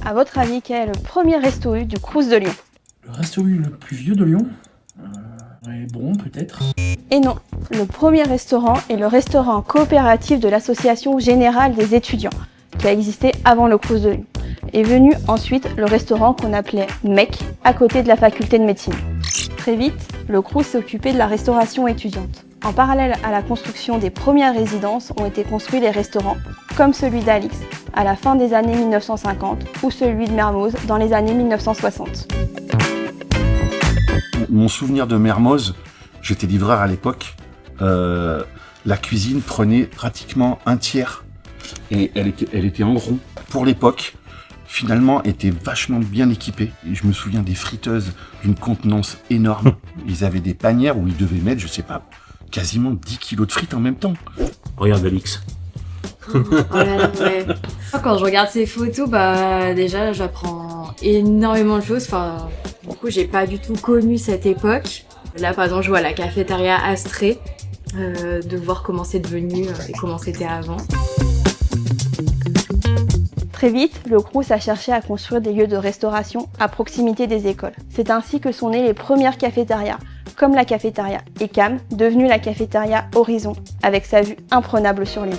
À votre avis, quel est le premier resto U du Crous de Lyon? Le resto U le plus vieux de Lyon bon, peut-être. Et non, le premier restaurant est le restaurant coopératif de l'Association Générale des Étudiants, qui a existé avant le Crous de Lyon. Est venu ensuite le restaurant qu'on appelait MEC, à côté de la faculté de médecine. Très vite, le Crous s'est occupé de la restauration étudiante. En parallèle à la construction des premières résidences ont été construits les restaurants, comme celui d'Alix à la fin des années 1950 ou celui de Mermoz dans les années 1960. Mon souvenir de Mermoz, j'étais livreur à l'époque, la cuisine prenait pratiquement un tiers et elle était en rond. Pour l'époque, finalement, était vachement bien équipée. Et je me souviens des friteuses d'une contenance énorme. Ils avaient des panières où ils devaient mettre, je sais pas, quasiment 10 kilos de frites en même temps. Regarde Alix. Oh là là, ouais. Quand je regarde ces photos, déjà j'apprends énormément de choses. Du coup, j'ai pas du tout connu cette époque. Là, par exemple, je vois la cafétéria Astrée, de voir comment c'est devenu et comment c'était avant. Très vite, le Crous a cherché à construire des lieux de restauration à proximité des écoles. C'est ainsi que sont nées les premières cafétérias, comme la cafétéria ECAM, devenue la cafétéria Horizon, avec sa vue imprenable sur Lyon.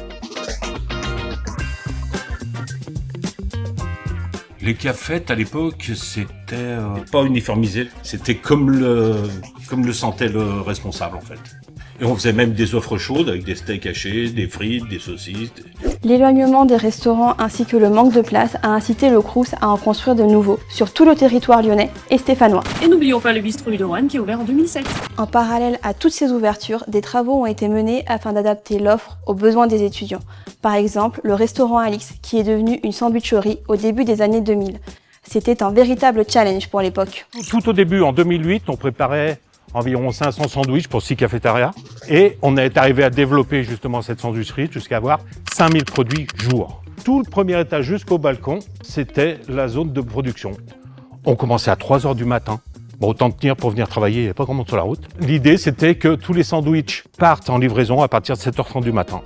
Les cafettes à l'époque, c'était pas uniformisé, c'était comme le sentait le responsable en fait. Et on faisait même des offres chaudes avec des steaks hachés, des frites, des saucisses. L'éloignement des restaurants ainsi que le manque de place a incité le Crous à en construire de nouveaux sur tout le territoire lyonnais et stéphanois. Et n'oublions pas le bistrot de Roanne qui est ouvert en 2007. En parallèle à toutes ces ouvertures, des travaux ont été menés afin d'adapter l'offre aux besoins des étudiants. Par exemple, le restaurant Alix qui est devenu une sandwicherie au début des années 2000. C'était un véritable challenge pour l'époque. Tout au début, en 2008, on préparait environ 500 sandwichs pour 6 cafétérias. Et on est arrivé à développer justement cette sandwicherie jusqu'à avoir 5000 produits jour. Tout le premier étage jusqu'au balcon, c'était la zone de production. On commençait à 3h du matin. Bon, autant tenir pour venir travailler, il n'y avait pas grand monde sur la route. L'idée, c'était que tous les sandwichs partent en livraison à partir de 7h30 du matin.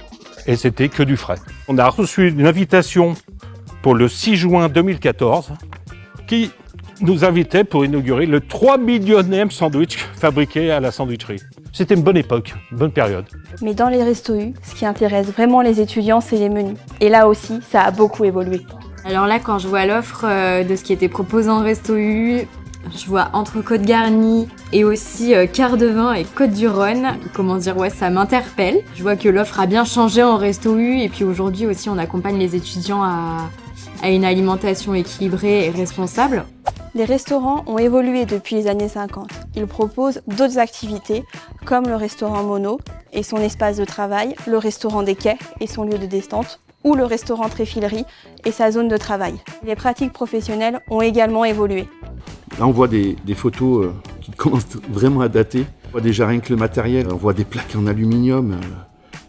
Et c'était que du frais. On a reçu une invitation pour le 6 juin 2014 qui nous invitait pour inaugurer le 3 millionième sandwich fabriqué à la sandwicherie. C'était une bonne époque, une bonne période. Mais dans les restos U, ce qui intéresse vraiment les étudiants, c'est les menus. Et là aussi, ça a beaucoup évolué. Alors là, quand je vois l'offre de ce qui était proposé en resto U, je vois entrecôte garnie et aussi quart de vin et côte du Rhône. Comment dire, ouais, ça m'interpelle. Je vois que l'offre a bien changé en resto U et puis aujourd'hui aussi, on accompagne les étudiants à une alimentation équilibrée et responsable. Les restaurants ont évolué depuis les années 50. Ils proposent d'autres activités, comme le restaurant Mono et son espace de travail, le restaurant des quais et son lieu de détente, ou le restaurant Tréfilerie et sa zone de travail. Les pratiques professionnelles ont également évolué. Là, on voit des photos qui commencent vraiment à dater. On voit déjà rien que le matériel, on voit des plaques en aluminium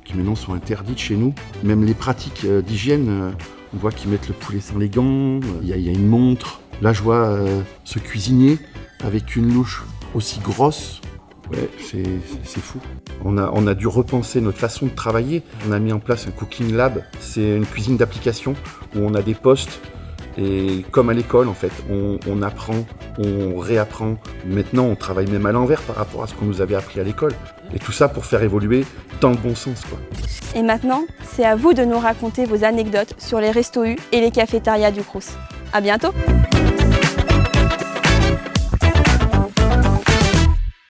qui maintenant sont interdites chez nous. Même les pratiques d'hygiène, on voit qu'ils mettent le poulet sans les gants, il y a une montre. Là, je vois ce cuisinier avec une louche aussi grosse. Ouais, c'est fou. On a dû repenser notre façon de travailler. On a mis en place un cooking lab. C'est une cuisine d'application où on a des postes. Et comme à l'école, en fait, on apprend, on réapprend. Maintenant, on travaille même à l'envers par rapport à ce qu'on nous avait appris à l'école. Et tout ça pour faire évoluer dans le bon sens, quoi. Et maintenant, c'est à vous de nous raconter vos anecdotes sur les restos U et les cafétérias du Crous. À bientôt!